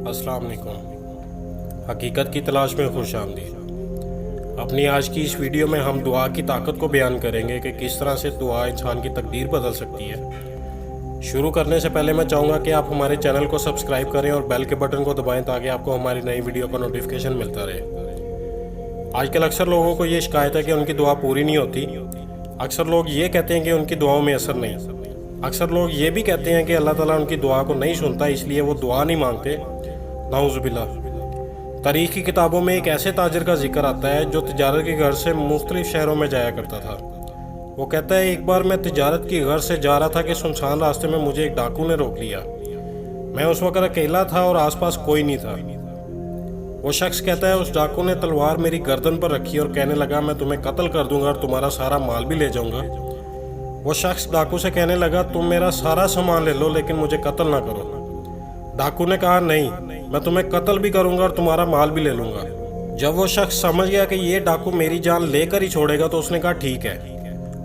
अस्सलाम वालेकुम। हकीकत की तलाश में खुश आमदीद। अपनी आज की इस वीडियो में हम दुआ की ताकत को बयान करेंगे कि किस तरह से दुआ इंसान की तकदीर बदल सकती है। शुरू करने से पहले मैं चाहूँगा कि आप हमारे चैनल को सब्सक्राइब करें और बेल के बटन को दबाएं ताकि आपको हमारी नई वीडियो का नोटिफिकेशन मिलता रहे। आजकल अक्सर लोगों को ये शिकायत है कि उनकी दुआ पूरी नहीं होती। अक्सर लोग ये कहते हैं कि उनकी दुआओं में असर नहीं। अक्सर लोग ये भी कहते हैं कि अल्लाह ताला उनकी दुआ को नहीं सुनता, इसलिए वो दुआ नहीं मांगते। नाउज़ुबिल्लाह। तारीख़ की किताबों में एक ऐसे ताजर का जिक्र आता है जो तिजारत की गर्ज से मुख्तलिफ शहरों में जाया करता था। वो कहता है, एक बार मैं तिजारत की गर्ज से जा रहा था कि सुनसान रास्ते में मुझे एक डाकू ने रोक लिया। मैं उस वक्त अकेला था और आसपास कोई नहीं था। वो शख्स कहता है, उस डाकू ने तलवार मेरी गर्दन पर रखी और कहने लगा, मैं तुम्हें कत्ल कर दूंगा और तुम्हारा सारा माल भी ले जाऊंगा। वो शख्स डाकू से कहने लगा, तुम मेरा सारा सामान ले लो लेकिन मुझे कत्ल ना करो। डाकू ने कहा, नहीं, मैं तुम्हें कत्ल भी करूंगा और तुम्हारा माल भी ले लूंगा। जब वो शख्स समझ गया कि ये डाकू मेरी जान लेकर ही छोड़ेगा तो उसने कहा, ठीक है।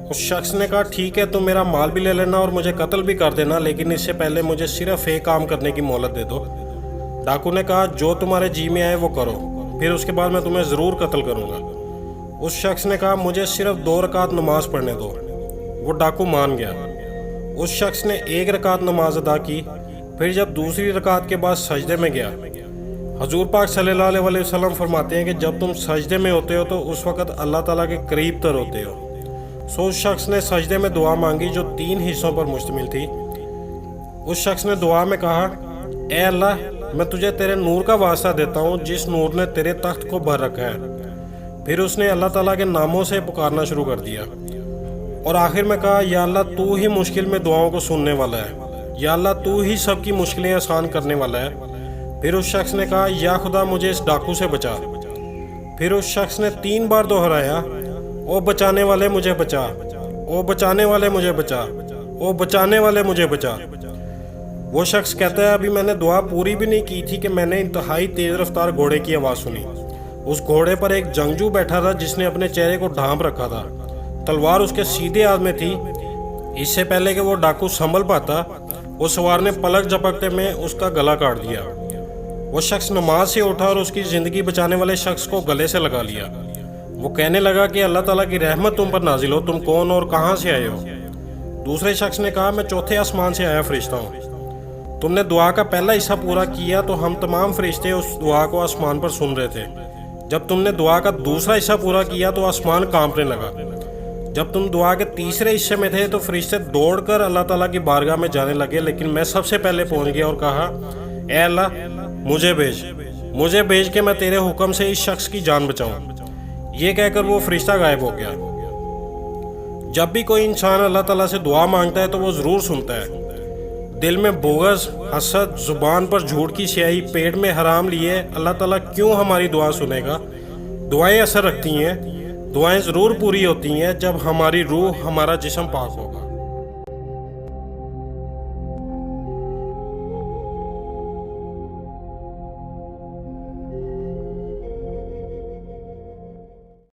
उस शख्स ने कहा, ठीक है, तुम मेरा माल भी ले लेना और मुझे कत्ल भी कर देना, लेकिन इससे पहले मुझे सिर्फ एक काम करने की मोहलत दे दो। डाकू ने कहा, जो तुम्हारे जी में आए वो करो, फिर उसके बाद मैं तुम्हें ज़रूर कत्ल करूंगा। उस शख्स ने कहा, मुझे सिर्फ 2 रकात नमाज पढ़ने दो। वो डाकू मान गया। उस शख्स ने 1 रकात नमाज अदा की। फिर जब दूसरी रकात के बाद सजदे में गया, हजूर पाक सल्लल्लाहु अलैहि वसल्लम फरमाते हैं कि जब तुम सजदे में होते हो तो उस वक़्त अल्लाह ताला के करीब तर होते हो। सो उस शख्स ने सजदे में दुआ मांगी जो 3 हिस्सों पर मुश्तमिल थी। उस शख्स ने दुआ में कहा, ए अल्लाह, मैं तुझे तेरे नूर का वास्ता देता हूँ जिस नूर ने तेरे तख्त को भर रखा है। फिर उसने अल्लाह ताला के नामों से पुकारना शुरू कर दिया और आखिर में कहा, या अल्लाह, तू ही मुश्किल में दुआओं को सुनने वाला है। या अल्लाह, तू ही सबकी मुश्किलें आसान करने वाला है। फिर उस शख्स ने कहा, या खुदा, मुझे इस डाकू से बचा। फिर उस शख्स ने 3 बार दोहराया, ओ बचाने वाले मुझे बचा, ओ बचाने वाले मुझे बचा, ओ बचाने वाले मुझे बचा। वो शख्स कहता है, अभी मैंने दुआ पूरी भी नहीं की थी कि मैंने इंतहाई तेज रफ्तार घोड़े की आवाज़ सुनी। उस घोड़े पर एक जंगजू बैठा था जिसने अपने चेहरे को ढांप रखा था। तलवार उसके सीधे हाथ में थी। इससे पहले कि वो डाकू संभल पाता, वो सवार ने पलक झपकते में उसका गला काट दिया। वो शख्स नमाज से उठा और उसकी ज़िंदगी बचाने वाले शख्स को गले से लगा लिया। वो कहने लगा कि अल्लाह ताला की रहमत तुम पर नाजिल हो, तुम कौन और कहाँ से आए हो? दूसरे शख्स ने कहा, मैं चौथे आसमान से आया फरिश्ता हूँ। तुमने दुआ का पहला हिस्सा पूरा किया तो हम तमाम फरिश्ते उस दुआ को आसमान पर सुन रहे थे। जब तुमने दुआ का दूसरा हिस्सा पूरा किया तो आसमान कांपने लगा। जब तुम दुआ के तीसरे हिस्से में थे तो फरिश्ते दौड़कर अल्लाह ताला की बारगाह में जाने लगे, लेकिन मैं सबसे पहले पहुंच गया और कहा, ए अल्लाह, मुझे भेज के मैं तेरे हुक्म से इस शख्स की जान बचाऊं। ये कहकर वो फरिश्ता गायब हो गया। जब भी कोई इंसान अल्लाह ताला से दुआ मांगता है तो वो ज़रूर सुनता है। दिल में बोगस, हसद, ज़ुबान पर झूठ की स्याही, पेट में हराम लिए अल्लाह ताला क्यों हमारी दुआ सुनेगा? दुआएं असर रखती हैं। दुआएं ज़रूर पूरी होती हैं जब हमारी रूह, हमारा जिस्म पाक होगा।